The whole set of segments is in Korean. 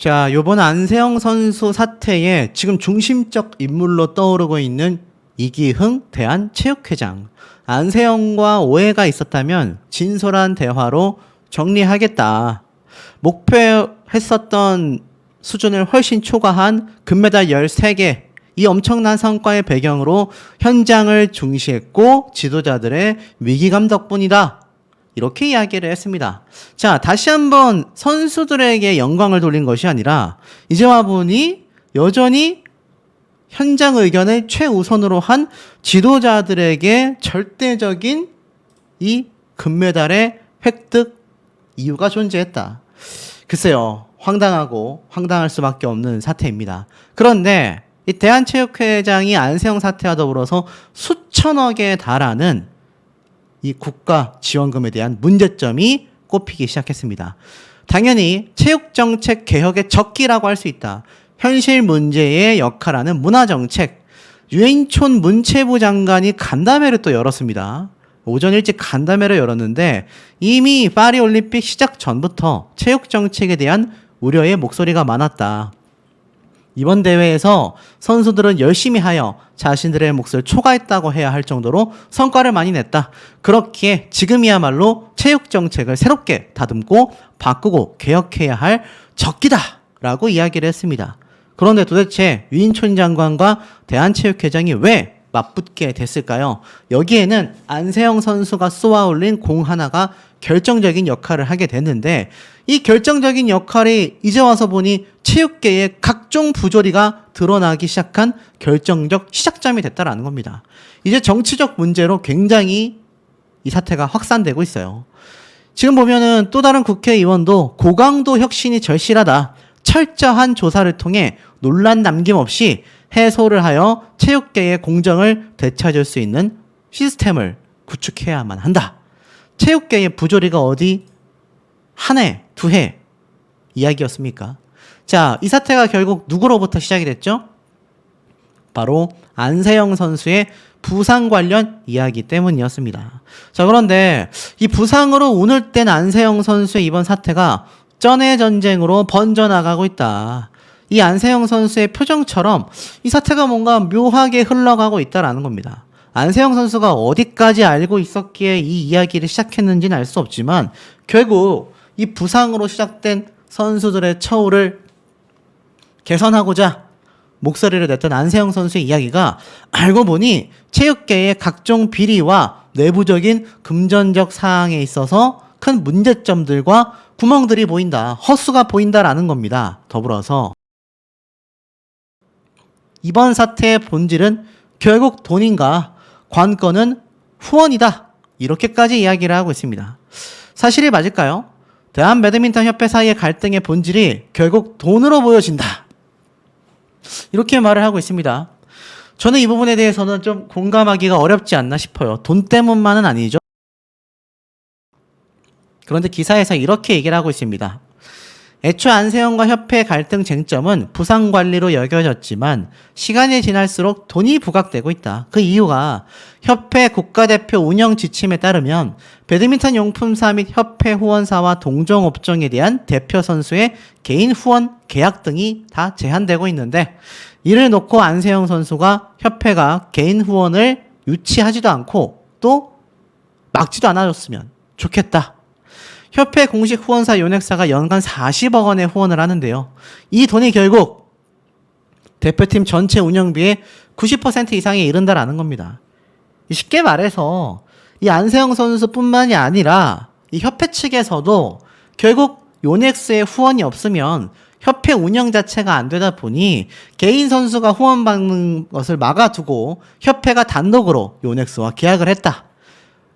자, 요번 안세영 선수 사태에 지금 중심적 인물로 떠오르고 있는 이기흥 대한체육회장. 안세영과 오해가 있었다면 진솔한 대화로 정리하겠다. 목표했었던 수준을 훨씬 초과한 금메달 13개. 이 엄청난 성과의 배경으로 현장을 중시했고 지도자들의 위기감 덕분이다. 이렇게 이야기를 했습니다. 자, 다시 한번 선수들에게 영광을 돌린 것이 아니라 이제 와보니 여전히 현장 의견을 최우선으로 한 지도자들에게 절대적인 이 금메달의 획득 이유가 존재했다. 글쎄요, 황당하고 황당할 수밖에 없는 사태입니다. 그런데 이 대한체육회장이 안세영 사태와 더불어서 수천억에 달하는 이 국가 지원금에 대한 문제점이 꼽히기 시작했습니다. 당연히 체육정책 개혁의 적기라고 할 수 있다. 현실 문제의 역할하는 문화정책. 유인촌 문체부 장관이 간담회를 또 열었습니다. 오전 일찍 간담회를 열었는데 이미 파리올림픽 시작 전부터 체육정책에 대한 우려의 목소리가 많았다. 이번 대회에서 선수들은 열심히 하여 자신들의 몫을 초과했다고 해야 할 정도로 성과를 많이 냈다. 그렇기에 지금이야말로 체육정책을 새롭게 다듬고 바꾸고 개혁해야 할 적기다 라고 이야기를 했습니다. 그런데 도대체 유인촌 장관과 대한체육회장이 왜 맞붙게 됐을까요? 여기에는 안세영 선수가 쏘아올린 공 하나가 결정적인 역할을 하게 됐는데 이 결정적인 역할이 이제 와서 보니 체육계의 각종 부조리가 드러나기 시작한 결정적 시작점이 됐다라는 겁니다. 이제 정치적 문제로 굉장히 이 사태가 확산되고 있어요. 지금 보면은 또 다른 국회의원도 고강도 혁신이 절실하다. 철저한 조사를 통해 논란 남김없이 해소를 하여 체육계의 공정을 되찾을 수 있는 시스템을 구축해야만 한다. 체육계의 부조리가 어디 한 해, 두 해 이야기였습니까? 자, 이 사태가 결국 누구로부터 시작이 됐죠? 바로 안세영 선수의 부상 관련 이야기 때문이었습니다. 자, 그런데 이 부상으로 운을 뗀 안세영 선수의 이번 사태가 쩐의 전쟁으로 번져나가고 있다. 이 안세영 선수의 표정처럼 이 사태가 뭔가 묘하게 흘러가고 있다라는 겁니다. 안세영 선수가 어디까지 알고 있었기에 이 이야기를 시작했는지는 알 수 없지만 결국 이 부상으로 시작된 선수들의 처우를 개선하고자 목소리를 냈던 안세영 선수의 이야기가 알고 보니 체육계의 각종 비리와 내부적인 금전적 사항에 있어서 큰 문제점들과 구멍들이 보인다. 헛수가 보인다라는 겁니다. 더불어서 이번 사태의 본질은 결국 돈인가 관건은 후원이다. 이렇게까지 이야기를 하고 있습니다. 사실이 맞을까요? 대한배드민턴협회 사이의 갈등의 본질이 결국 돈으로 보여진다. 이렇게 말을 하고 있습니다. 저는 이 부분에 대해서는 좀 공감하기가 어렵지 않나 싶어요. 돈 때문만은 아니죠. 그런데 기사에서 이렇게 얘기를 하고 있습니다. 애초 안세영과 협회 갈등 쟁점은 부상 관리로 여겨졌지만 시간이 지날수록 돈이 부각되고 있다. 그 이유가 협회 국가대표 운영 지침에 따르면 배드민턴 용품사 및 협회 후원사와 동종업종에 대한 대표 선수의 개인 후원 계약 등이 다 제한되고 있는데 이를 놓고 안세영 선수가 협회가 개인 후원을 유치하지도 않고 또 막지도 않아줬으면 좋겠다. 협회 공식 후원사 요넥사가 연간 40억 원의 후원을 하는데요. 이 돈이 결국 대표팀 전체 운영비의 90% 이상에 이른다라는 겁니다. 쉽게 말해서 이 안세영 선수뿐만이 아니라 이 협회 측에서도 결국 요넥스의 후원이 없으면 협회 운영 자체가 안 되다 보니 개인 선수가 후원받는 것을 막아두고 협회가 단독으로 요넥스와 계약을 했다.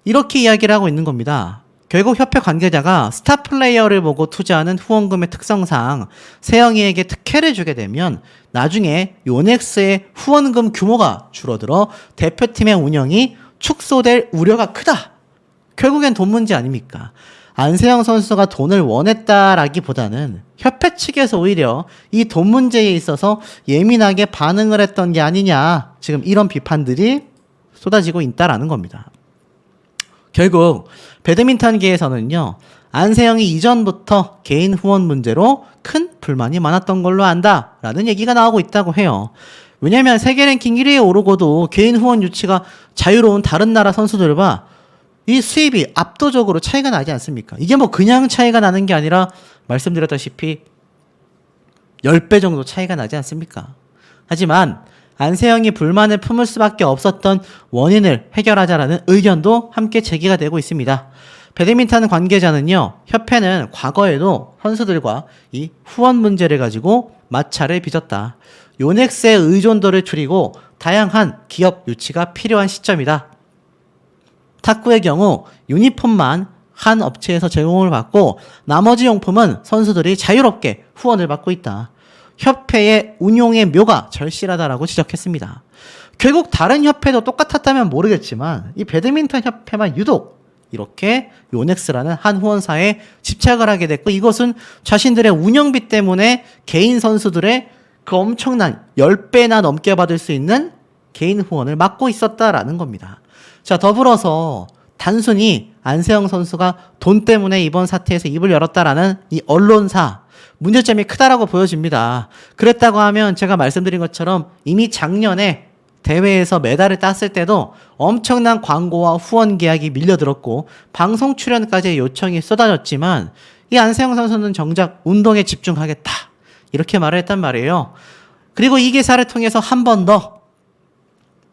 이렇게 이야기를 하고 있는 겁니다. 결국 협회 관계자가 스타 플레이어를 보고 투자하는 후원금의 특성상 세영이에게 특혜를 주게 되면 나중에 요넥스의 후원금 규모가 줄어들어 대표팀의 운영이 축소될 우려가 크다. 결국엔 돈 문제 아닙니까? 안세영 선수가 돈을 원했다라기보다는 협회 측에서 오히려 이 돈 문제에 있어서 예민하게 반응을 했던 게 아니냐. 지금 이런 비판들이 쏟아지고 있다라는 겁니다. 결국 배드민턴계에서는요, 안세영이 이전부터 개인 후원 문제로 큰 불만이 많았던 걸로 안다라는 얘기가 나오고 있다고 해요. 왜냐면 세계 랭킹 1위에 오르고도 개인 후원 유치가 자유로운 다른 나라 선수들과 이 수입이 압도적으로 차이가 나지 않습니까? 이게 뭐 그냥 차이가 나는 게 아니라 말씀드렸다시피 10배 정도 차이가 나지 않습니까? 하지만 안세영이 불만을 품을 수밖에 없었던 원인을 해결하자라는 의견도 함께 제기가 되고 있습니다. 배드민턴 관계자는요, 협회는 과거에도 선수들과 이 후원 문제를 가지고 마찰을 빚었다. 요넥스의 의존도를 줄이고 다양한 기업 유치가 필요한 시점이다. 탁구의 경우 유니폼만 한 업체에서 제공을 받고 나머지 용품은 선수들이 자유롭게 후원을 받고 있다. 협회의 운용의 묘가 절실하다라고 지적했습니다. 결국 다른 협회도 똑같았다면 모르겠지만 이 배드민턴 협회만 유독 이렇게 요넥스라는 한 후원사에 집착을 하게 됐고, 이것은 자신들의 운영비 때문에 개인 선수들의 그 엄청난 10배나 넘게 받을 수 있는 개인 후원을 막고 있었다라는 겁니다. 자, 더불어서 단순히 안세영 선수가 돈 때문에 이번 사태에서 입을 열었다라는 이 언론사, 문제점이 크다라고 보여집니다. 그랬다고 하면 제가 말씀드린 것처럼 이미 작년에 대회에서 메달을 땄을 때도 엄청난 광고와 후원 계약이 밀려들었고 방송 출연까지의 요청이 쏟아졌지만 이 안세영 선수는 정작 운동에 집중하겠다, 이렇게 말을 했단 말이에요. 그리고 이 기사를 통해서 한 번 더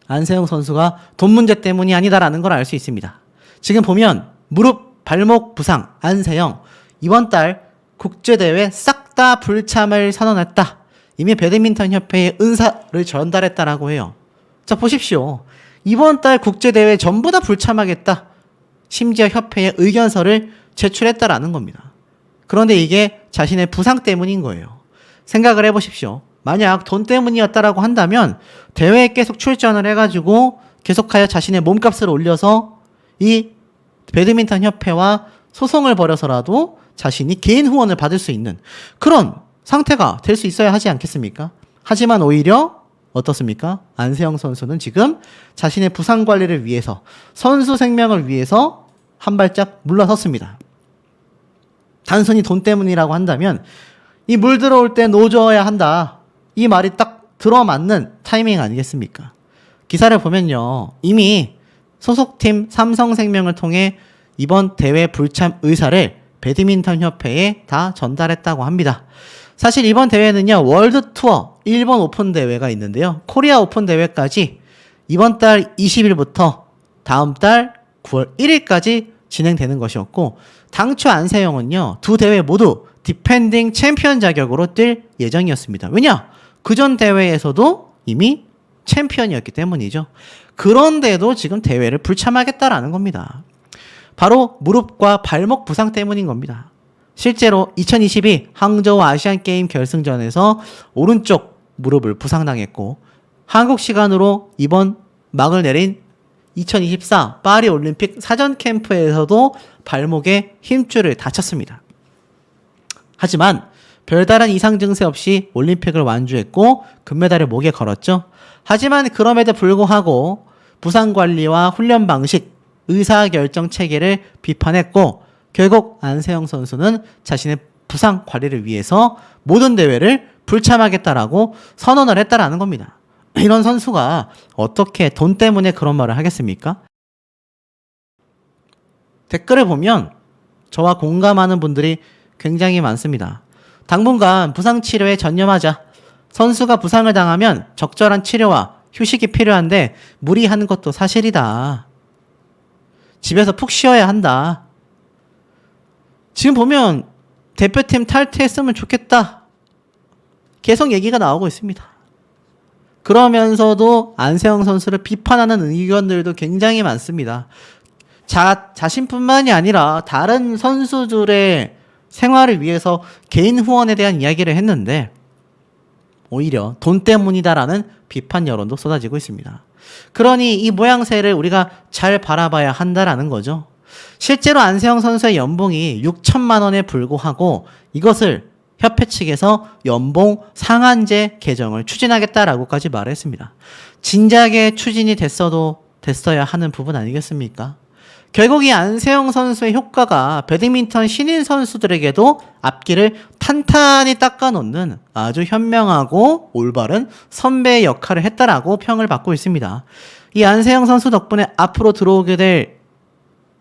안세영 선수가 돈 문제 때문이 아니다라는 걸 알 수 있습니다. 지금 보면 무릎, 발목 부상, 안세영 이번 달 국제대회 싹 다 불참을 선언했다. 이미 배드민턴 협회에 은사를 전달했다라고 해요. 자, 보십시오. 이번 달 국제대회 전부 다 불참하겠다. 심지어 협회에 의견서를 제출했다라는 겁니다. 그런데 이게 자신의 부상 때문인 거예요. 생각을 해보십시오. 만약 돈 때문이었다라고 한다면 대회에 계속 출전을 해가지고 계속하여 자신의 몸값을 올려서 이 배드민턴 협회와 소송을 벌여서라도 자신이 개인 후원을 받을 수 있는 그런 상태가 될 수 있어야 하지 않겠습니까? 하지만 오히려 어떻습니까? 안세영 선수는 지금 자신의 부상 관리를 위해서, 선수 생명을 위해서 한 발짝 물러섰습니다. 단순히 돈 때문이라고 한다면 이 물 들어올 때 노져야 한다, 이 말이 딱 들어맞는 타이밍 아니겠습니까? 기사를 보면요, 이미 소속팀 삼성생명을 통해 이번 대회 불참 의사를 배드민턴 협회에 다 전달했다고 합니다. 사실 이번 대회는요, 월드 투어 일본 오픈 대회가 있는데요, 코리아 오픈 대회까지 이번 달 20일부터 다음 달 9월 1일까지 진행되는 것이었고, 당초 안세영은요, 두 대회 모두 디펜딩 챔피언 자격으로 뛸 예정이었습니다. 왜냐? 그전 대회에서도 이미 챔피언이었기 때문이죠. 그런데도 지금 대회를 불참하겠다라는 겁니다. 바로 무릎과 발목 부상 때문인 겁니다. 실제로 2022 항저우 아시안게임 결승전에서 오른쪽 무릎을 부상당했고, 한국 시간으로 이번 막을 내린 2024 파리 올림픽 사전 캠프에서도 발목에 힘줄을 다쳤습니다. 하지만 별다른 이상 증세 없이 올림픽을 완주했고 금메달을 목에 걸었죠. 하지만 그럼에도 불구하고 부상 관리와 훈련 방식, 의사결정 체계를 비판했고, 결국 안세영 선수는 자신의 부상 관리를 위해서 모든 대회를 불참하겠다라고 선언을 했다라는 겁니다. 이런 선수가 어떻게 돈 때문에 그런 말을 하겠습니까? 댓글을 보면 저와 공감하는 분들이 굉장히 많습니다. 당분간 부상 치료에 전념하자. 선수가 부상을 당하면 적절한 치료와 휴식이 필요한데 무리하는 것도 사실이다. 집에서 푹 쉬어야 한다. 지금 보면 대표팀 탈퇴했으면 좋겠다, 계속 얘기가 나오고 있습니다. 그러면서도 안세영 선수를 비판하는 의견들도 굉장히 많습니다. 자신뿐만이 아니라 다른 선수들의 생활을 위해서 개인 후원에 대한 이야기를 했는데 오히려 돈 때문이다라는 비판 여론도 쏟아지고 있습니다. 그러니 이 모양새를 우리가 잘 바라봐야 한다라는 거죠. 실제로 안세영 선수의 연봉이 6천만 원에 불구하고 이것을 협회 측에서 연봉 상한제 개정을 추진하겠다라고까지 말했습니다. 진작에 추진이 됐어야 하는 부분 아니겠습니까? 결국 이 안세영 선수의 효과가 배드민턴 신인 선수들에게도 앞길을 탄탄히 닦아놓는 아주 현명하고 올바른 선배의 역할을 했다라고 평을 받고 있습니다. 이 안세영 선수 덕분에 앞으로 들어오게 될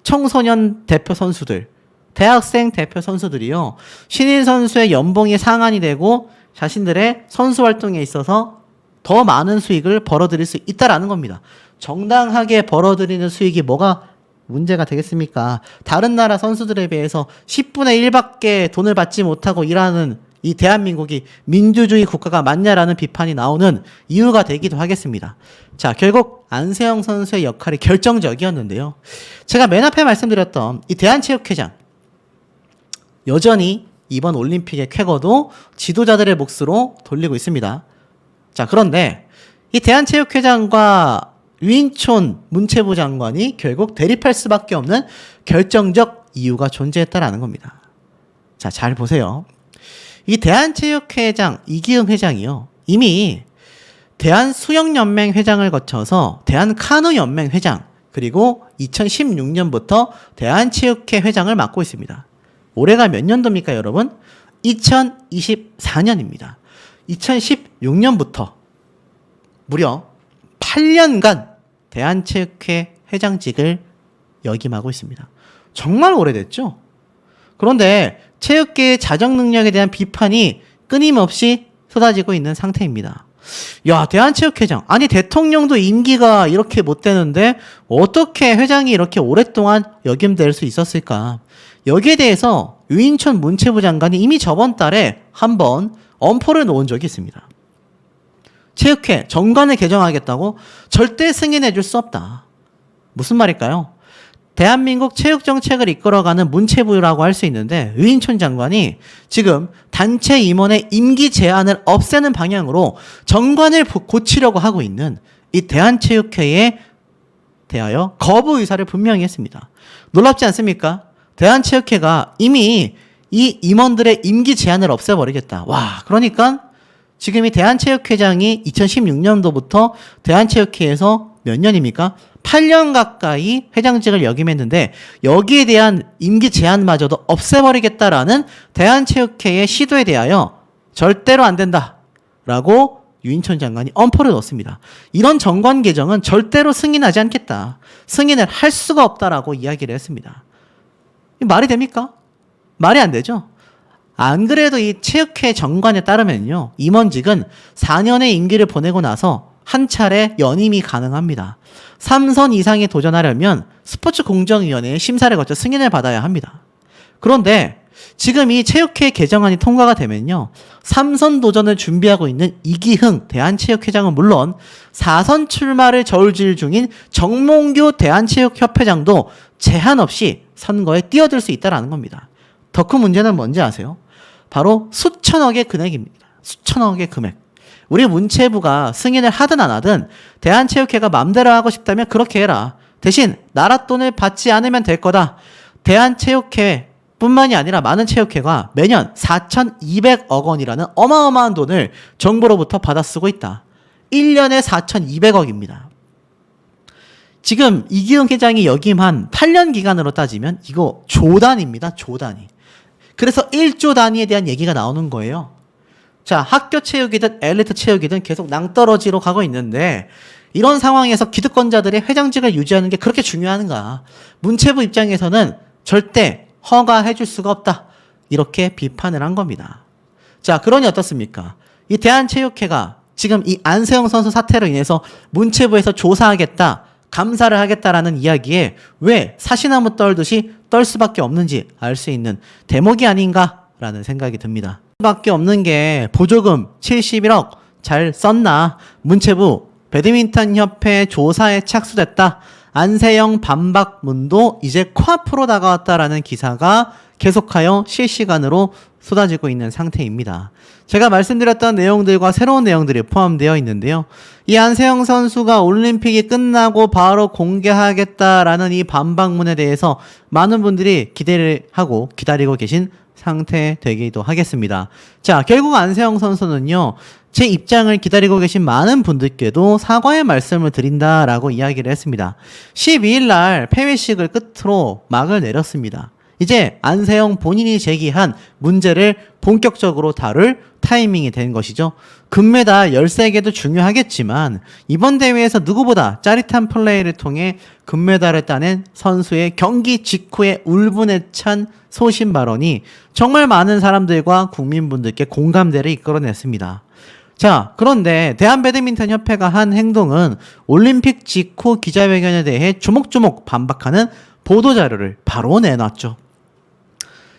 청소년 대표 선수들, 대학생 대표 선수들이요, 신인 선수의 연봉이 상한이 되고 자신들의 선수 활동에 있어서 더 많은 수익을 벌어들일 수 있다라는 겁니다. 정당하게 벌어들이는 수익이 뭐가 문제가 되겠습니까? 다른 나라 선수들에 비해서 10분의 1밖에 돈을 받지 못하고 일하는 이 대한민국이 민주주의 국가가 맞냐라는 비판이 나오는 이유가 되기도 하겠습니다. 자, 결국 안세영 선수의 역할이 결정적이었는데요. 제가 맨 앞에 말씀드렸던 이 대한체육회장, 여전히 이번 올림픽의 쾌거도 지도자들의 몫으로 돌리고 있습니다. 자, 그런데 이 대한체육회장과 유인촌 문체부 장관이 결국 대립할 수밖에 없는 결정적 이유가 존재했다라는 겁니다. 자, 잘 보세요. 이 대한체육회장 이기흥 회장이요, 이미 대한수영연맹 회장을 거쳐서 대한카누연맹 회장, 그리고 2016년부터 대한체육회 회장을 맡고 있습니다. 올해가 몇 년도입니까, 여러분? 2024년입니다. 2016년부터 무려 8년간 대한체육회 회장직을 역임하고 있습니다. 정말 오래됐죠? 그런데 체육계의 자정 능력에 대한 비판이 끊임없이 쏟아지고 있는 상태입니다. 야, 대한체육회장, 아니 대통령도 임기가 이렇게 못 되는데 어떻게 회장이 이렇게 오랫동안 역임될 수 있었을까? 여기에 대해서 유인촌 문체부 장관이 이미 저번 달에 한번 엄포를 놓은 적이 있습니다. 체육회 정관을 개정하겠다고? 절대 승인해 줄 수 없다. 무슨 말일까요? 대한민국 체육정책을 이끌어가는 문체부라고 할 수 있는데 유인촌 장관이 지금 단체 임원의 임기 제한을 없애는 방향으로 정관을 고치려고 하고 있는 이 대한체육회에 대하여 거부 의사를 분명히 했습니다. 놀랍지 않습니까? 대한체육회가 이미 이 임원들의 임기 제한을 없애버리겠다. 와, 그러니까 지금 이 대한체육회장이 2016년도부터 대한체육회에서 몇 년입니까? 8년 가까이 회장직을 역임했는데 여기에 대한 임기 제한마저도 없애버리겠다라는 대한체육회의 시도에 대하여 절대로 안 된다라고 유인촌 장관이 엄포를 넣었습니다. 이런 정관 개정은 절대로 승인하지 않겠다. 승인을 할 수가 없다라고 이야기를 했습니다. 말이 됩니까? 말이 안 되죠. 안 그래도 이 체육회 정관에 따르면요, 임원직은 4년의 임기를 보내고 나서 한 차례 연임이 가능합니다. 3선 이상에 도전하려면 스포츠공정위원회의 심사를 거쳐 승인을 받아야 합니다. 그런데 지금 이 체육회 개정안이 통과가 되면요, 3선 도전을 준비하고 있는 이기흥 대한체육회장은 물론 4선 출마를 저울질 중인 정몽규 대한체육협회장도 제한 없이 선거에 뛰어들 수 있다는 겁니다. 더 큰 문제는 뭔지 아세요? 바로 수천억의 금액입니다. 수천억의 금액. 우리 문체부가 승인을 하든 안 하든 대한체육회가 맘대로 하고 싶다면 그렇게 해라. 대신 나라 돈을 받지 않으면 될 거다. 대한체육회 뿐만이 아니라 많은 체육회가 매년 4,200억 원이라는 어마어마한 돈을 정부로부터 받아 쓰고 있다. 1년에 4,200억입니다. 지금 이기흥 회장이 역임한 8년 기간으로 따지면 이거 조 단위입니다. 조 단위. 그래서 1조 단위에 대한 얘기가 나오는 거예요. 자, 학교 체육이든 엘리트 체육이든 계속 낭떠러지로 가고 있는데 이런 상황에서 기득권자들의 회장직을 유지하는 게 그렇게 중요한가? 문체부 입장에서는 절대 허가해 줄 수가 없다. 이렇게 비판을 한 겁니다. 자, 그러니 어떻습니까? 이 대한체육회가 지금 이 안세영 선수 사태로 인해서 문체부에서 조사하겠다, 감사를 하겠다라는 이야기에 왜 사시나무 떨듯이 떨 수밖에 없는지 알 수 있는 대목이 아닌가라는 생각이 듭니다. 밖에 없는 게 보조금 71억 잘 썼나? 문체부 배드민턴 협회 조사에 착수됐다. 안세영 반박문도 이제 코앞으로 다가왔다라는 기사가 계속하여 실시간으로 쏟아지고 있는 상태입니다. 제가 말씀드렸던 내용들과 새로운 내용들이 포함되어 있는데요. 이 안세영 선수가 올림픽이 끝나고 바로 공개하겠다라는 이 반박문에 대해서 많은 분들이 기대를 하고 기다리고 계신 상태 되기도 하겠습니다. 자, 결국 안세영 선수는요, 제 입장을 기다리고 계신 많은 분들께도 사과의 말씀을 드린다라고 이야기를 했습니다. 12일 날 폐회식을 끝으로 막을 내렸습니다. 이제 안세영 본인이 제기한 문제를 본격적으로 다룰 타이밍이 된 것이죠. 금메달 13개도 중요하겠지만 이번 대회에서 누구보다 짜릿한 플레이를 통해 금메달을 따낸 선수의 경기 직후의 울분에 찬 소신 발언이 정말 많은 사람들과 국민분들께 공감대를 이끌어냈습니다. 자, 그런데 대한배드민턴협회가 한 행동은 올림픽 직후 기자회견에 대해 조목조목 반박하는 보도자료를 바로 내놨죠.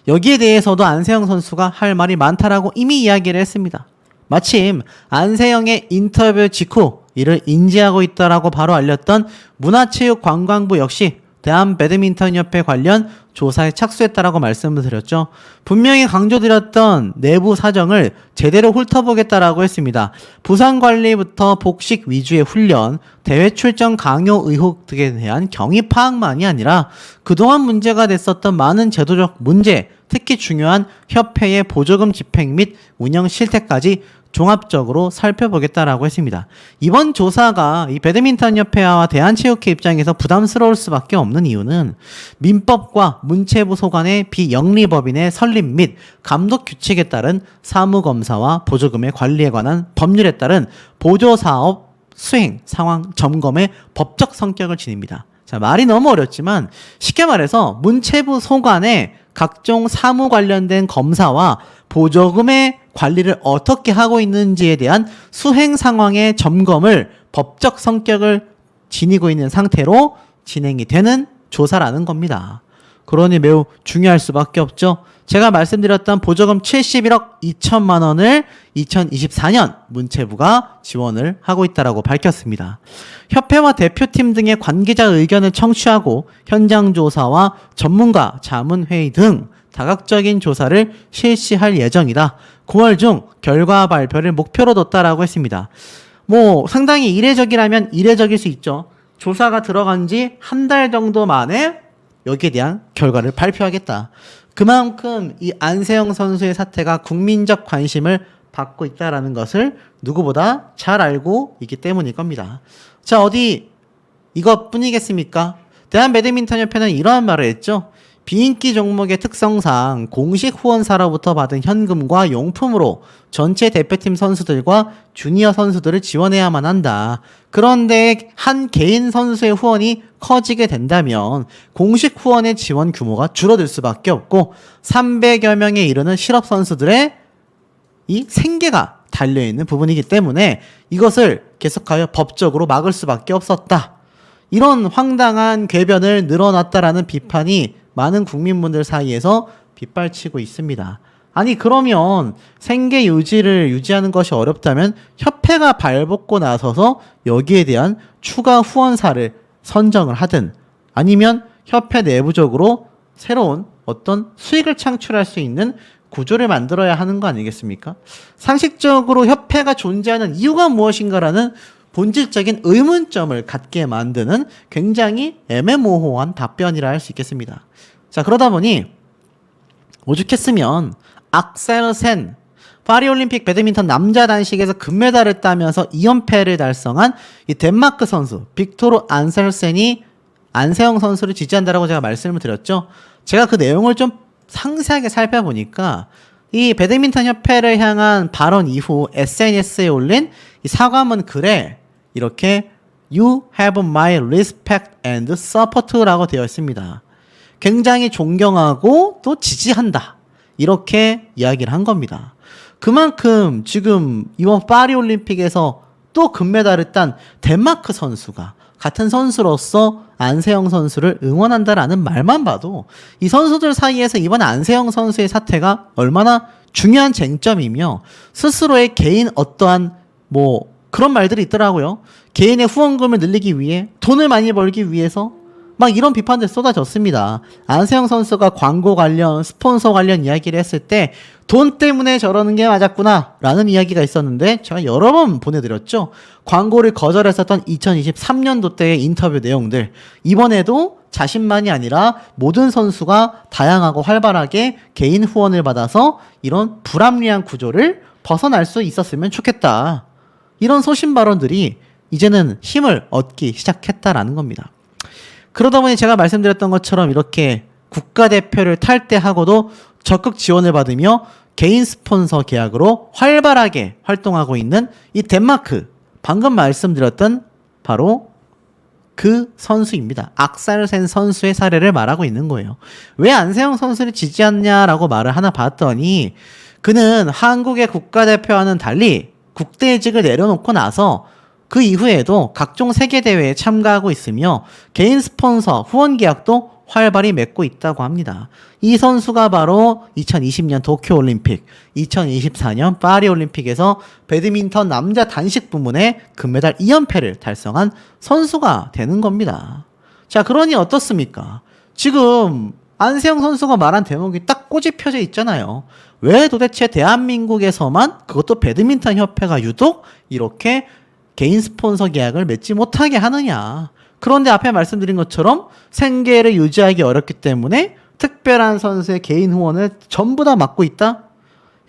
여기에 대해서도 안세영 선수가 할 말이 많다라고 이미 이야기를 했습니다. 마침 안세영의 인터뷰 직후 이를 인지하고 있다라고 바로 알렸던 문화체육관광부 역시 대한배드민턴협회 관련 조사에 착수했다라고 말씀을 드렸죠. 분명히 강조드렸던 내부 사정을 제대로 훑어보겠다라고 했습니다. 부상관리부터 복식 위주의 훈련, 대회 출전 강요 의혹 등에 대한 경위 파악만이 아니라 그동안 문제가 됐었던 많은 제도적 문제, 특히 중요한 협회의 보조금 집행 및 운영 실태까지 종합적으로 살펴보겠다라고 했습니다. 이번 조사가 이 배드민턴협회와 대한체육회 입장에서 부담스러울 수밖에 없는 이유는 민법과 문체부 소관의 비영리법인의 설립 및 감독 규칙에 따른 사무검사와 보조금의 관리에 관한 법률에 따른 보조사업 수행 상황 점검의 법적 성격을 지닙니다. 자, 말이 너무 어렵지만 쉽게 말해서 문체부 소관의 각종 사무 관련된 검사와 보조금의 관리를 어떻게 하고 있는지에 대한 수행 상황의 점검을 법적 성격을 지니고 있는 상태로 진행이 되는 조사라는 겁니다. 그러니 매우 중요할 수밖에 없죠. 제가 말씀드렸던 보조금 71억 2천만 원을 2024년 문체부가 지원을 하고 있다라고 밝혔습니다. 협회와 대표팀 등의 관계자 의견을 청취하고 현장 조사와 전문가 자문회의 등 다각적인 조사를 실시할 예정이다. 9월 중 결과 발표를 목표로 뒀다라고 했습니다. 뭐 상당히 이례적이라면 이례적일 수 있죠. 조사가 들어간 지 한 달 정도 만에 여기에 대한 결과를 발표하겠다. 그만큼 이 안세영 선수의 사태가 국민적 관심을 받고 있다라는 것을 누구보다 잘 알고 있기 때문일 겁니다. 자, 어디 이것뿐이겠습니까? 대한배드민턴협회는 이러한 말을 했죠. 비인기 종목의 특성상 공식 후원사로부터 받은 현금과 용품으로 전체 대표팀 선수들과 주니어 선수들을 지원해야만 한다. 그런데 한 개인 선수의 후원이 커지게 된다면 공식 후원의 지원 규모가 줄어들 수밖에 없고 300여 명에 이르는 실업 선수들의 이 생계가 달려있는 부분이기 때문에 이것을 계속하여 법적으로 막을 수밖에 없었다. 이런 황당한 궤변을 늘어놨다라는 비판이 많은 국민분들 사이에서 빗발치고 있습니다. 아니 그러면 생계 유지를 유지하는 것이 어렵다면 협회가 발벗고 나서서 여기에 대한 추가 후원사를 선정을 하든 아니면 협회 내부적으로 새로운 어떤 수익을 창출할 수 있는 구조를 만들어야 하는 거 아니겠습니까? 상식적으로 협회가 존재하는 이유가 무엇인가라는 본질적인 의문점을 갖게 만드는 굉장히 애매모호한 답변이라 할 수 있겠습니다. 자, 그러다 보니 오죽했으면 악셀센 파리올림픽 배드민턴 남자 단식에서 금메달을 따면서 2연패를 달성한 이 덴마크 선수 빅토르 안셀센이 안세영 선수를 지지한다라고 제가 말씀을 드렸죠. 제가 그 내용을 좀 상세하게 살펴보니까 이 배드민턴 협회를 향한 발언 이후 SNS에 올린 이 사과문 글에 이렇게 You have my respect and support라고 되어 있습니다. 굉장히 존경하고 또 지지한다. 이렇게 이야기를 한 겁니다. 그만큼 지금 이번 파리올림픽에서 또 금메달을 딴 덴마크 선수가 같은 선수로서 안세영 선수를 응원한다라는 말만 봐도 이 선수들 사이에서 이번 안세영 선수의 사태가 얼마나 중요한 쟁점이며 스스로의 개인 어떠한 뭐 그런 말들이 있더라고요. 개인의 후원금을 늘리기 위해 돈을 많이 벌기 위해서 막 이런 비판들 쏟아졌습니다. 안세영 선수가 광고 관련 스폰서 관련 이야기를 했을 때 돈 때문에 저러는 게 맞았구나 라는 이야기가 있었는데 제가 여러 번 보내드렸죠. 광고를 거절했었던 2023년도 때의 인터뷰 내용들 이번에도 자신만이 아니라 모든 선수가 다양하고 활발하게 개인 후원을 받아서 이런 불합리한 구조를 벗어날 수 있었으면 좋겠다. 이런 소신 발언들이 이제는 힘을 얻기 시작했다라는 겁니다. 그러다 보니 제가 말씀드렸던 것처럼 이렇게 국가대표를 탈퇴하고도 적극 지원을 받으며 개인 스폰서 계약으로 활발하게 활동하고 있는 이 덴마크, 방금 말씀드렸던 바로 그 선수입니다. 악살센 선수의 사례를 말하고 있는 거예요. 왜 안세영 선수를 지지하냐라고 말을 하나 봤더니 그는 한국의 국가대표와는 달리 국대직을 내려놓고 나서 그 이후에도 각종 세계대회에 참가하고 있으며 개인 스폰서, 후원 계약도 활발히 맺고 있다고 합니다. 이 선수가 바로 2020년 도쿄올림픽, 2024년 파리올림픽에서 배드민턴 남자 단식 부문에 금메달 2연패를 달성한 선수가 되는 겁니다. 자, 그러니 어떻습니까? 지금 안세영 선수가 말한 대목이 딱 꼬집혀져 있잖아요. 왜 도대체 대한민국에서만, 그것도 배드민턴 협회가 유독 이렇게 개인 스폰서 계약을 맺지 못하게 하느냐. 그런데 앞에 말씀드린 것처럼 생계를 유지하기 어렵기 때문에 특별한 선수의 개인 후원을 전부 다 맡고 있다?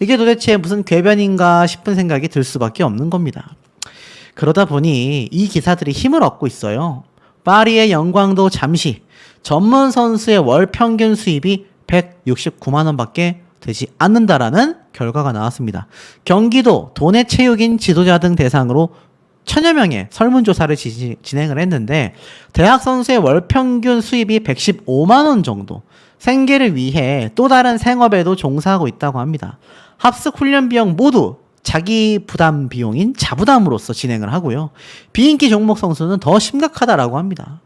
이게 도대체 무슨 궤변인가 싶은 생각이 들 수밖에 없는 겁니다. 그러다 보니 이 기사들이 힘을 얻고 있어요. 파리의 영광도 잠시 전문 선수의 월 평균 수입이 169만 원밖에 되지 않는다라는 결과가 나왔습니다. 경기도 도내 체육인 지도자 등 대상으로 1000여 명의 설문조사를 진행을 했는데 대학 선수의 월 평균 수입이 115만 원 정도, 생계를 위해 또 다른 생업에도 종사하고 있다고 합니다. 합숙 훈련 비용 모두 자기 부담 비용인 자부담으로서 진행을 하고요. 비인기 종목 선수는 더 심각하다라고 합니다.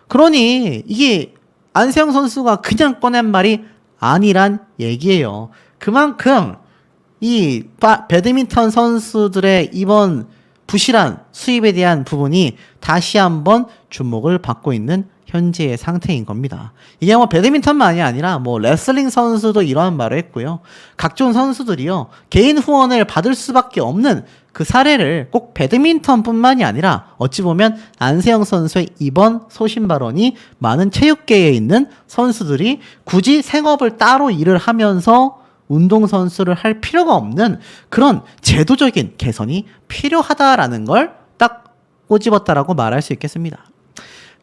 그러니 이게 안세영 선수가 그냥 꺼낸 말이 아니란 얘기예요. 그만큼 이 배드민턴 선수들의 이번 부실한 수입에 대한 부분이 다시 한번 주목을 받고 있는 현재의 상태인 겁니다. 이게 뭐 배드민턴만이 아니라 뭐 레슬링 선수도 이러한 말을 했고요. 각종 선수들이요, 개인 후원을 받을 수밖에 없는 그 사례를 꼭 배드민턴뿐만이 아니라 어찌 보면 안세영 선수의 이번 소신 발언이 많은 체육계에 있는 선수들이 굳이 생업을 따로 일을 하면서 운동선수를 할 필요가 없는 그런 제도적인 개선이 필요하다라는 걸 딱 꼬집었다라고 말할 수 있겠습니다.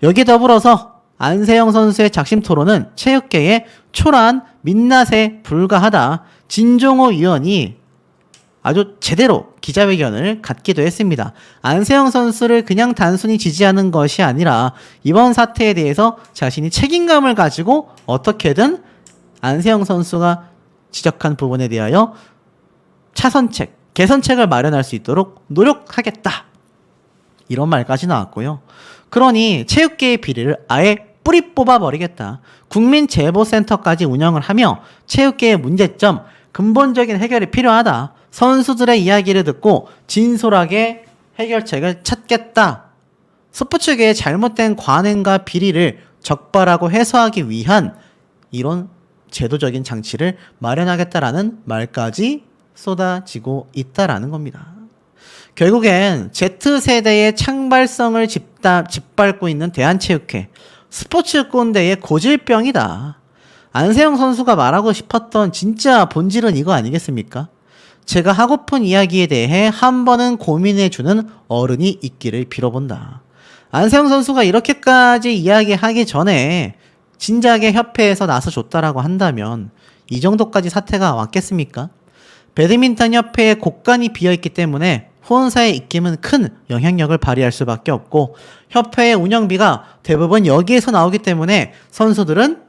여기에 더불어서 안세영 선수의 작심 토론은 체육계의 초라한 민낯에 불과하다. 진종호 위원이 아주 제대로 기자회견을 갖기도 했습니다. 안세영 선수를 그냥 단순히 지지하는 것이 아니라 이번 사태에 대해서 자신이 책임감을 가지고 어떻게든 안세영 선수가 지적한 부분에 대하여 차선책, 개선책을 마련할 수 있도록 노력하겠다. 이런 말까지 나왔고요. 그러니 체육계의 비리를 아예 뿌리 뽑아버리겠다. 국민제보센터까지 운영을 하며 체육계의 문제점, 근본적인 해결이 필요하다. 선수들의 이야기를 듣고 진솔하게 해결책을 찾겠다. 스포츠계의 잘못된 관행과 비리를 적발하고 해소하기 위한 이런 제도적인 장치를 마련하겠다라는 말까지 쏟아지고 있다라는 겁니다. 결국엔 Z세대의 창발성을 짓밟고 있는 대한체육회, 스포츠 꼰대의 고질병이다. 안세영 선수가 말하고 싶었던 진짜 본질은 이거 아니겠습니까? 제가 하고픈 이야기에 대해 한 번은 고민해주는 어른이 있기를 빌어본다. 안세영 선수가 이렇게까지 이야기하기 전에 진작에 협회에서 나서줬다라고 한다면 이 정도까지 사태가 왔겠습니까? 배드민턴 협회에 곳간이 비어있기 때문에 후원사의 입김은 큰 영향력을 발휘할 수밖에 없고 협회의 운영비가 대부분 여기에서 나오기 때문에 선수들은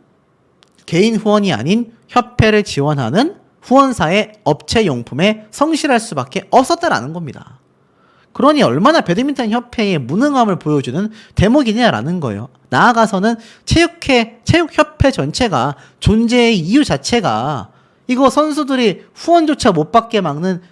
개인 후원이 아닌 협회를 지원하는 후원사의 업체 용품에 성실할 수밖에 없었다라는 겁니다. 그러니 얼마나 배드민턴 협회의 무능함을 보여주는 대목이냐라는 거예요. 나아가서는 체육협회 전체가 존재의 이유 자체가 이거 선수들이 후원조차 못 받게 막는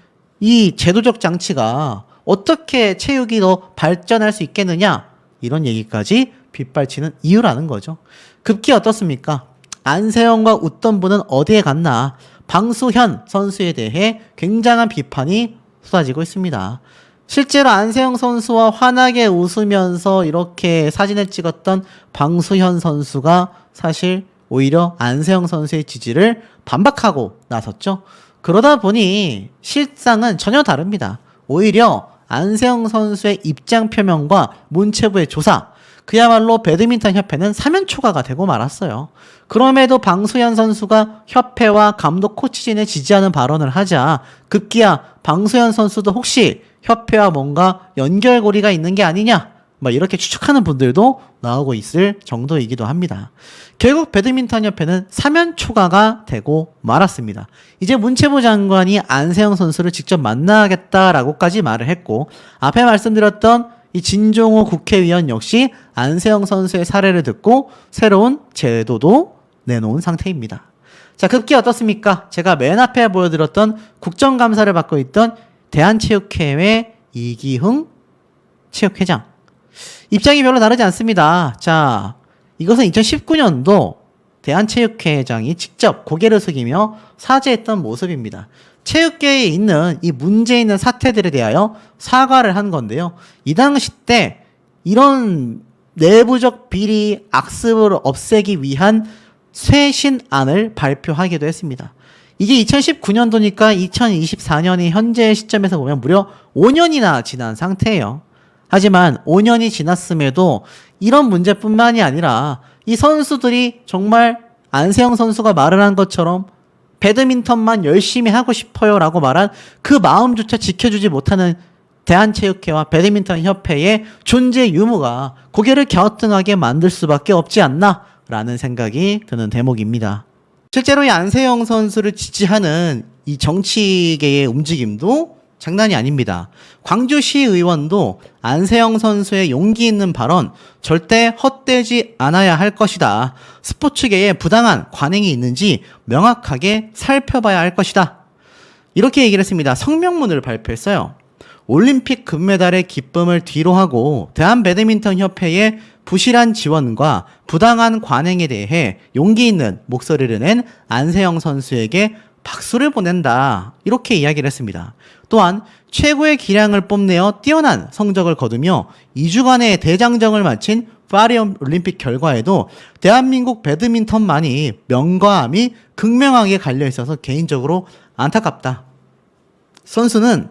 이 제도적 장치가 어떻게 체육이 더 발전할 수 있겠느냐, 이런 얘기까지 빗발치는 이유라는 거죠. 급기 어떻습니까? 안세영과 웃던 분은 어디에 갔나? 방수현 선수에 대해 굉장한 비판이 쏟아지고 있습니다. 실제로 안세영 선수와 환하게 웃으면서 이렇게 사진을 찍었던 방수현 선수가 사실 오히려 안세영 선수의 지지를 반박하고 나섰죠. 그러다 보니 실상은 전혀 다릅니다. 오히려 안세영 선수의 입장 표명과 문체부의 조사, 그야말로 배드민턴 협회는 사면 초과가 되고 말았어요. 그럼에도 방수현 선수가 협회와 감독 코치진을 지지하는 발언을 하자 급기야 방수현 선수도 혹시 협회와 뭔가 연결고리가 있는 게 아니냐, 뭐 이렇게 추측하는 분들도 나오고 있을 정도이기도 합니다. 결국 배드민턴 협회는 사면 초과가 되고 말았습니다. 이제 문체부 장관이 안세영 선수를 직접 만나겠다라고까지 말을 했고, 앞에 말씀드렸던 이 진종호 국회의원 역시 안세영 선수의 사례를 듣고 새로운 제도도 내놓은 상태입니다. 자, 급기 어떻습니까? 제가 맨 앞에 보여드렸던 국정감사를 맡고 있던 대한체육회의 이기흥 체육회장. 입장이 별로 다르지 않습니다. 자, 이것은 2019년도 대한체육회장이 직접 고개를 숙이며 사죄했던 모습입니다. 체육계에 있는 이 문제 있는 사태들에 대하여 사과를 한 건데요. 이 당시 때 이런 내부적 비리 악습을 없애기 위한 쇄신안을 발표하기도 했습니다. 이게 2019년도니까 2024년이 현재 시점에서 보면 무려 5년이나 지난 상태예요. 하지만 5년이 지났음에도 이런 문제뿐만이 아니라 이 선수들이 정말 안세영 선수가 말을 한 것처럼 배드민턴만 열심히 하고 싶어요 라고 말한 그 마음조차 지켜주지 못하는 대한체육회와 배드민턴 협회의 존재 유무가 고개를 갸우뚱하게 만들 수밖에 없지 않나 라는 생각이 드는 대목입니다. 실제로 이 안세영 선수를 지지하는 이 정치계의 움직임도 장난이 아닙니다. 광주시 의원도 안세영 선수의 용기 있는 발언 절대 헛되지 않아야 할 것이다. 스포츠계에 부당한 관행이 있는지 명확하게 살펴봐야 할 것이다. 이렇게 얘기를 했습니다. 성명문을 발표했어요. 올림픽 금메달의 기쁨을 뒤로하고 대한배드민턴협회의 부실한 지원과 부당한 관행에 대해 용기 있는 목소리를 낸 안세영 선수에게 박수를 보낸다. 이렇게 이야기를 했습니다. 또한 최고의 기량을 뽐내어 뛰어난 성적을 거두며 2주간의 대장정을 마친 파리 올림픽 결과에도 대한민국 배드민턴만이 명과암이 극명하게 갈려 있어서 개인적으로 안타깝다. 선수는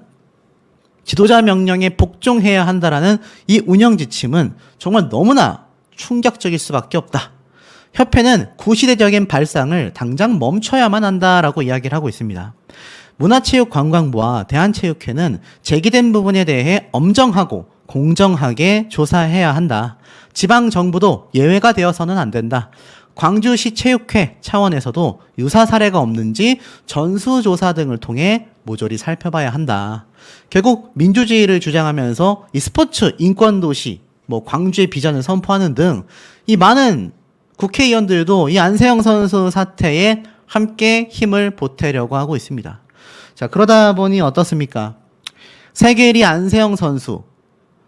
지도자 명령에 복종해야 한다라는 이 운영 지침은 정말 너무나 충격적일 수밖에 없다. 협회는 구시대적인 발상을 당장 멈춰야만 한다라고 이야기를 하고 있습니다. 문화체육관광부와 대한체육회는 제기된 부분에 대해 엄정하고 공정하게 조사해야 한다. 지방정부도 예외가 되어서는 안 된다. 광주시 체육회 차원에서도 유사 사례가 없는지 전수조사 등을 통해 모조리 살펴봐야 한다. 결국 민주주의를 주장하면서 이 스포츠 인권도시, 광주의 비전을 선포하는 등 이 많은 국회의원들도 이 안세영 선수 사태에 함께 힘을 보태려고 하고 있습니다. 자, 그러다 보니 어떻습니까? 세계 1위 안세영 선수,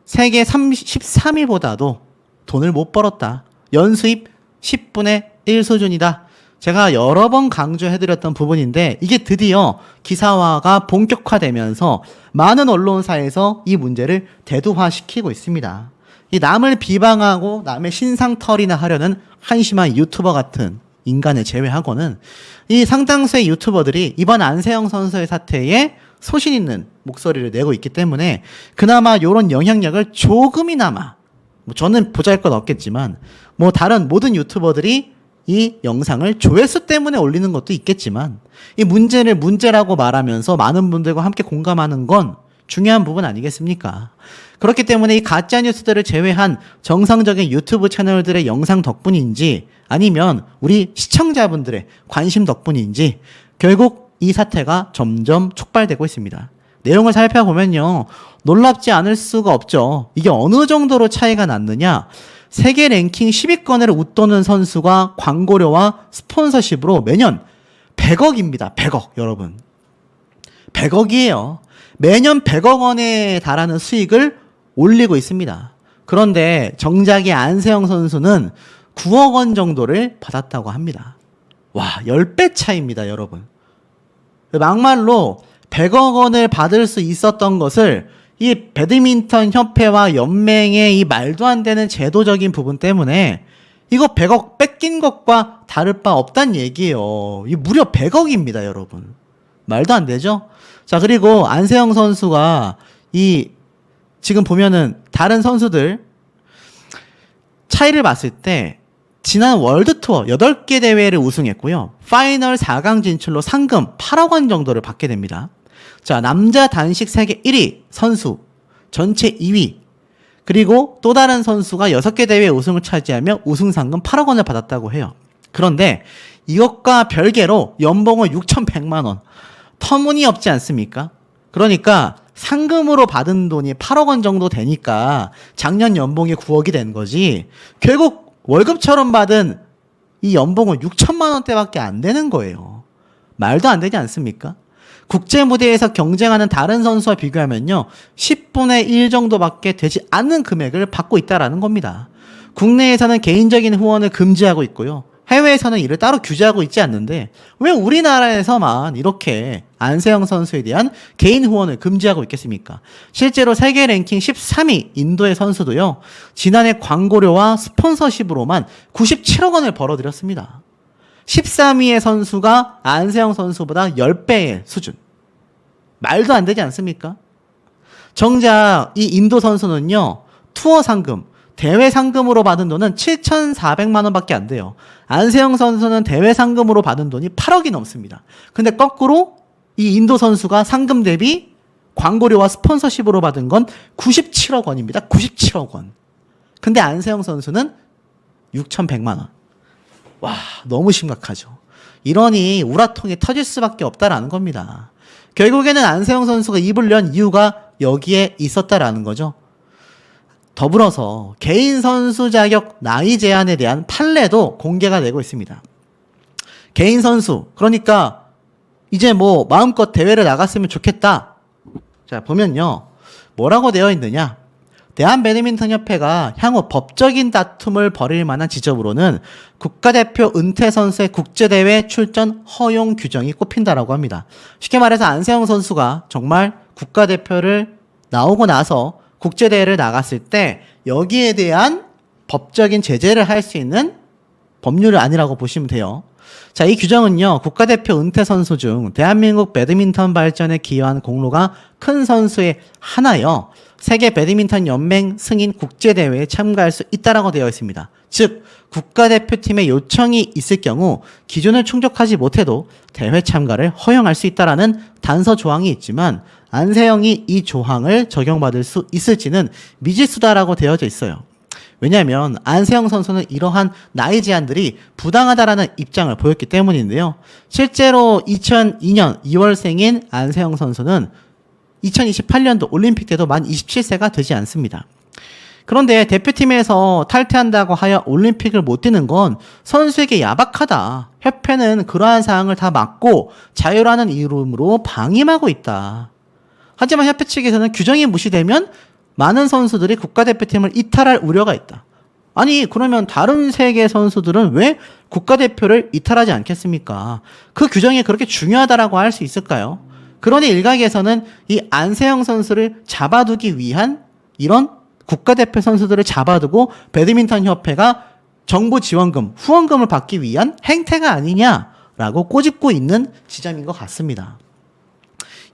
세계 13위보다도 돈을 못 벌었다. 연수입 10분의 1 수준이다. 제가 여러 번 강조해드렸던 부분인데 이게 드디어 기사화가 본격화되면서 많은 언론사에서 이 문제를 대두화시키고 있습니다. 이 남을 비방하고 남의 신상털이나 하려는 한심한 유튜버 같은 인간을 제외하고는 이 상당수의 유튜버들이 이번 안세영 선수의 사태에 소신 있는 목소리를 내고 있기 때문에 그나마 이런 영향력을 조금이나마, 저는 보잘것 없겠지만 다른 모든 유튜버들이 이 영상을 조회수 때문에 올리는 것도 있겠지만 이 문제를 문제라고 말하면서 많은 분들과 함께 공감하는 건 중요한 부분 아니겠습니까? 그렇기 때문에 이 가짜뉴스들을 제외한 정상적인 유튜브 채널들의 영상 덕분인지 아니면 우리 시청자분들의 관심 덕분인지 결국 이 사태가 점점 촉발되고 있습니다. 내용을 살펴보면요, 놀랍지 않을 수가 없죠. 이게 어느 정도로 차이가 났느냐? 세계 랭킹 10위권을 웃도는 선수가 광고료와 스폰서십으로 매년 100억입니다. 100억, 여러분. 100억이에요. 매년 100억 원에 달하는 수익을 올리고 있습니다. 그런데 정작 이 안세영 선수는 9억 원 정도를 받았다고 합니다. 와, 10배 차이입니다, 여러분. 막말로 100억 원을 받을 수 있었던 것을 이 배드민턴 협회와 연맹의 이 말도 안 되는 제도적인 부분 때문에 이거 100억 뺏긴 것과 다를 바 없단 얘기예요. 이 무려 100억입니다, 여러분. 말도 안 되죠? 자, 그리고 안세영 선수가 지금 보면은 다른 선수들 차이를 봤을 때 지난 월드투어 8개 대회를 우승했고요. 파이널 4강 진출로 상금 8억 원 정도를 받게 됩니다. 자, 남자 단식 세계 1위 선수, 전체 2위, 그리고 또 다른 선수가 6개 대회 우승을 차지하며 우승 상금 8억 원을 받았다고 해요. 그런데 이것과 별개로 연봉은 6,100만 원. 터무니없지 않습니까? 그러니까 상금으로 받은 돈이 8억 원 정도 되니까 작년 연봉이 9억이 된 거지, 결국 월급처럼 받은 이 연봉은 6천만 원대밖에 안 되는 거예요. 말도 안 되지 않습니까? 국제 무대에서 경쟁하는 다른 선수와 비교하면요, 10분의 1 정도밖에 되지 않는 금액을 받고 있다라는 겁니다. 국내에서는 개인적인 후원을 금지하고 있고요. 해외에서는 이를 따로 규제하고 있지 않는데 왜 우리나라에서만 이렇게 안세영 선수에 대한 개인 후원을 금지하고 있겠습니까? 실제로 세계 랭킹 13위 인도의 선수도요, 지난해 광고료와 스폰서십으로만 97억 원을 벌어들였습니다. 13위의 선수가 안세영 선수보다 10배의 수준. 말도 안 되지 않습니까? 정작 이 인도 선수는요, 투어 상금, 대회 상금으로 받은 돈은 7,400만 원밖에 안 돼요. 안세영 선수는 대회 상금으로 받은 돈이 8억이 넘습니다. 근데 거꾸로 이 인도 선수가 상금 대비 광고료와 스폰서십으로 받은 건 97억 원입니다. 97억 원. 근데 안세영 선수는 6,100만 원. 와, 너무 심각하죠. 이러니 우라통이 터질 수밖에 없다라는 겁니다. 결국에는 안세영 선수가 입을 연 이유가 여기에 있었다라는 거죠. 더불어서 개인 선수 자격 나이 제한에 대한 판례도 공개가 되고 있습니다. 개인 선수, 그러니까 이제 뭐 마음껏 대회를 나갔으면 좋겠다. 자, 보면요, 뭐라고 되어 있느냐. 대한배드민턴협회가 향후 법적인 다툼을 벌일 만한 지점으로는 국가대표 은퇴 선수의 국제대회 출전 허용 규정이 꼽힌다라고 합니다. 쉽게 말해서 안세영 선수가 정말 국가대표를 나오고 나서 국제대회를 나갔을 때 여기에 대한 법적인 제재를 할 수 있는 법률안이라고 보시면 돼요. 자, 이 규정은요, 국가대표 은퇴 선수 중 대한민국 배드민턴 발전에 기여한 공로가 큰 선수의 하나여 세계 배드민턴 연맹 승인 국제대회에 참가할 수 있다라고 되어 있습니다. 즉, 국가대표팀의 요청이 있을 경우 기준을 충족하지 못해도 대회 참가를 허용할 수 있다라는 단서 조항이 있지만 안세영이 이 조항을 적용받을 수 있을지는 미지수다라고 되어져 있어요. 왜냐하면 안세영 선수는 이러한 나이 제한들이 부당하다라는 입장을 보였기 때문인데요. 실제로 2002년 2월생인 안세영 선수는 2028년도 올림픽 때도 만 27세가 되지 않습니다. 그런데 대표팀에서 탈퇴한다고 하여 올림픽을 못 뛰는 건 선수에게 야박하다. 협회는 그러한 사항을 다 막고 자유라는 이름으로 방임하고 있다. 하지만 협회 측에서는 규정이 무시되면 많은 선수들이 국가대표팀을 이탈할 우려가 있다. 아니, 그러면 다른 세계 선수들은 왜 국가대표를 이탈하지 않겠습니까? 그 규정이 그렇게 중요하다라고 할 수 있을까요? 그러니 일각에서는 이 안세영 선수를 잡아두기 위한 이런 국가대표 선수들을 잡아두고 배드민턴 협회가 정부 지원금, 후원금을 받기 위한 행태가 아니냐라고 꼬집고 있는 지점인 것 같습니다.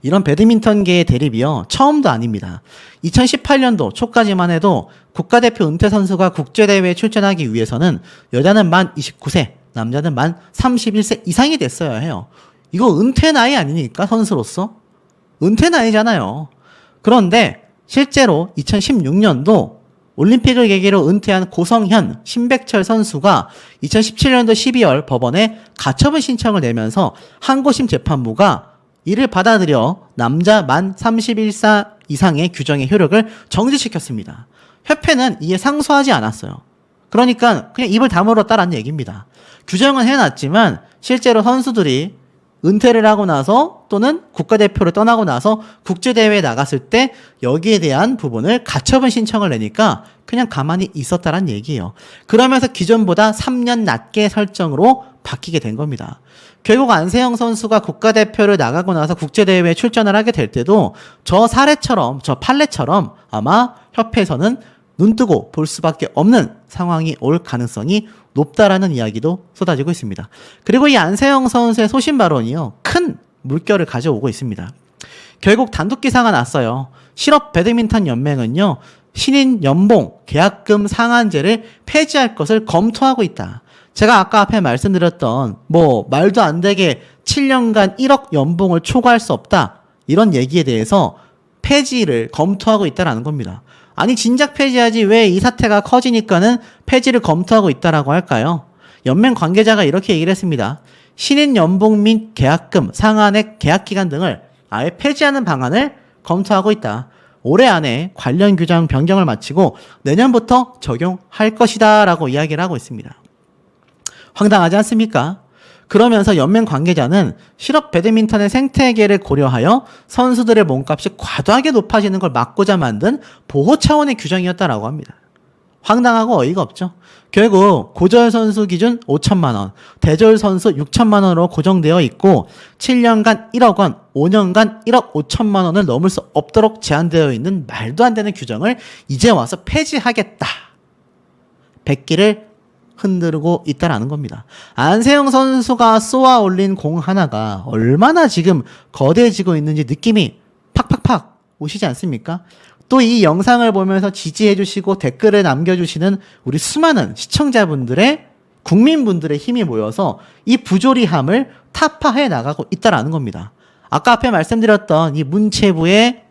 이런 배드민턴계의 대립이요, 처음도 아닙니다. 2018년도 초까지만 해도 국가대표 은퇴 선수가 국제대회에 출전하기 위해서는 여자는 만 29세, 남자는 만 31세 이상이 됐어야 해요. 이거 은퇴 나이 아니니까, 선수로서? 은퇴 나이잖아요. 그런데 실제로 2016년도 올림픽을 계기로 은퇴한 고성현, 신백철 선수가 2017년도 12월 법원에 가처분 신청을 내면서 항고심 재판부가 이를 받아들여 남자 만 31세 이상의 규정의 효력을 정지시켰습니다. 협회는 이에 상소하지 않았어요. 그러니까 그냥 입을 다물었다라는 얘기입니다. 규정은 해놨지만 실제로 선수들이 은퇴를 하고 나서 또는 국가대표를 떠나고 나서 국제대회에 나갔을 때 여기에 대한 부분을 가처분 신청을 내니까 그냥 가만히 있었다란 얘기예요. 그러면서 기존보다 3년 낮게 설정으로 바뀌게 된 겁니다. 결국 안세영 선수가 국가대표를 나가고 나서 국제대회에 출전을 하게 될 때도 저 사례처럼, 저 판례처럼 아마 협회에서는 눈뜨고 볼 수밖에 없는 상황이 올 가능성이 높다라는 이야기도 쏟아지고 있습니다. 그리고 이 안세영 선수의 소신 발언이요, 큰 물결을 가져오고 있습니다. 결국 단독 기사가 났어요. 실업 배드민턴 연맹은요, 신인 연봉 계약금 상한제를 폐지할 것을 검토하고 있다. 제가 아까 앞에 말씀드렸던 말도 안 되게 7년간 1억 연봉을 초과할 수 없다, 이런 얘기에 대해서 폐지를 검토하고 있다라는 겁니다. 아니 진작 폐지하지 왜 이 사태가 커지니까는 폐지를 검토하고 있다라고 할까요? 연맹 관계자가 이렇게 얘기를 했습니다. 신인 연봉 및 계약금 상한액 계약기간 등을 아예 폐지하는 방안을 검토하고 있다. 올해 안에 관련 규정 변경을 마치고 내년부터 적용할 것이다 라고 이야기를 하고 있습니다. 황당하지 않습니까? 그러면서 연맹 관계자는 실업 배드민턴의 생태계를 고려하여 선수들의 몸값이 과도하게 높아지는 걸 막고자 만든 보호 차원의 규정이었다라고 합니다. 황당하고 어이가 없죠. 결국 고졸 선수 기준 5천만 원, 대졸 선수 6천만 원으로 고정되어 있고 7년간 1억 원, 5년간 1억 5천만 원을 넘을 수 없도록 제한되어 있는 말도 안 되는 규정을 이제 와서 폐지하겠다. 백기를 흔들고 있다라는 겁니다. 안세영 선수가 쏘아 올린 공 하나가 얼마나 지금 거대해지고 있는지 느낌이 팍팍팍 오시지 않습니까? 또 이 영상을 보면서 지지해 주시고 댓글을 남겨주시는 우리 수많은 시청자분들의, 국민분들의 힘이 모여서 이 부조리함을 타파해 나가고 있다라는 겁니다. 아까 앞에 말씀드렸던 이 문체부의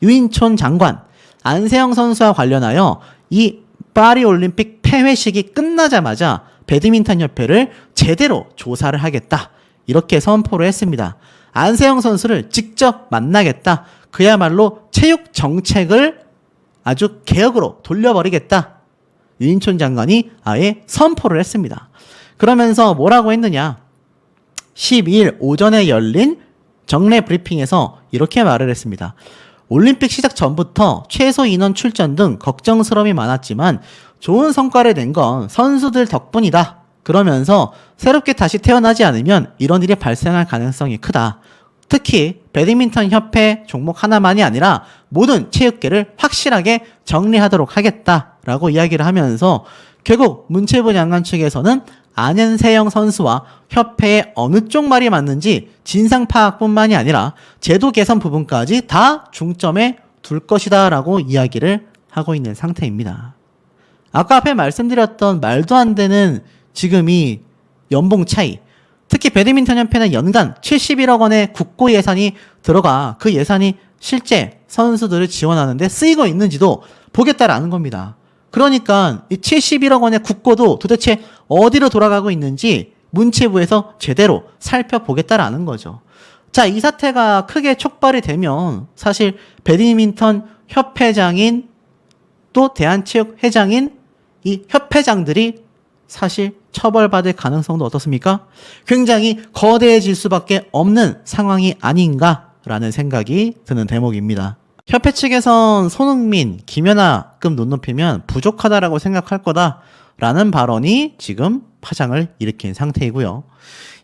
유인촌 장관, 안세영 선수와 관련하여 이 파리올림픽 폐회식이 끝나자마자 배드민턴 협회를 제대로 조사를 하겠다, 이렇게 선포를 했습니다. 안세영 선수를 직접 만나겠다. 그야말로 체육 정책을 아주 개혁으로 돌려버리겠다. 유인촌 장관이 아예 선포를 했습니다. 그러면서 뭐라고 했느냐? 12일 오전에 열린 정례 브리핑에서 이렇게 말을 했습니다. 올림픽 시작 전부터 최소 인원 출전 등 걱정스러움이 많았지만 좋은 성과를 낸 건 선수들 덕분이다. 그러면서 새롭게 다시 태어나지 않으면 이런 일이 발생할 가능성이 크다. 특히 배드민턴 협회 종목 하나만이 아니라 모든 체육계를 확실하게 정리하도록 하겠다라고 이야기를 하면서 결국 문체부 장관 측에서는 안현세영 선수와 협회의 어느 쪽 말이 맞는지 진상 파악뿐만이 아니라 제도 개선 부분까지 다 중점에 둘 것이다 라고 이야기를 하고 있는 상태입니다. 아까 앞에 말씀드렸던 말도 안 되는 지금 이 연봉 차이, 특히 배드민턴 협회는 연간 71억 원의 국고 예산이 들어가 그 예산이 실제 선수들을 지원하는데 쓰이고 있는지도 보겠다라는 겁니다. 그러니까 이 71억 원의 국고도 도대체 어디로 돌아가고 있는지 문체부에서 제대로 살펴보겠다라는 거죠. 자, 이 사태가 크게 촉발이 되면 사실 배드민턴 협회장인 또 대한체육회장인 이 협회장들이 사실 처벌받을 가능성도 어떻습니까? 굉장히 거대해질 수밖에 없는 상황이 아닌가라는 생각이 드는 대목입니다. 협회 측에선 손흥민, 김연아급 눈높이면 부족하다라고 생각할 거다라는 발언이 지금 파장을 일으킨 상태이고요.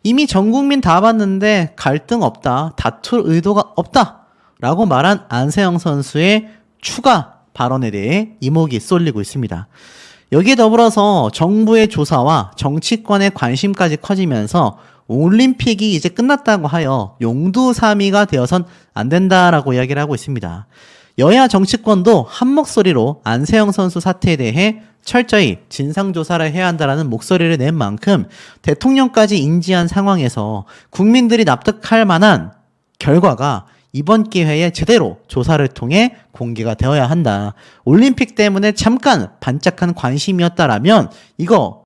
이미 전 국민 다 봤는데 갈등 없다, 다툴 의도가 없다라고 말한 안세영 선수의 추가 발언에 대해 이목이 쏠리고 있습니다. 여기에 더불어서 정부의 조사와 정치권의 관심까지 커지면서 올림픽이 이제 끝났다고 하여 용두사미가 되어선 안 된다라고 이야기를 하고 있습니다. 여야 정치권도 한 목소리로 안세영 선수 사태에 대해 철저히 진상조사를 해야 한다라는 목소리를 낸 만큼 대통령까지 인지한 상황에서 국민들이 납득할 만한 결과가 이번 기회에 제대로 조사를 통해 공개가 되어야 한다. 올림픽 때문에 잠깐 반짝한 관심이었다라면 이거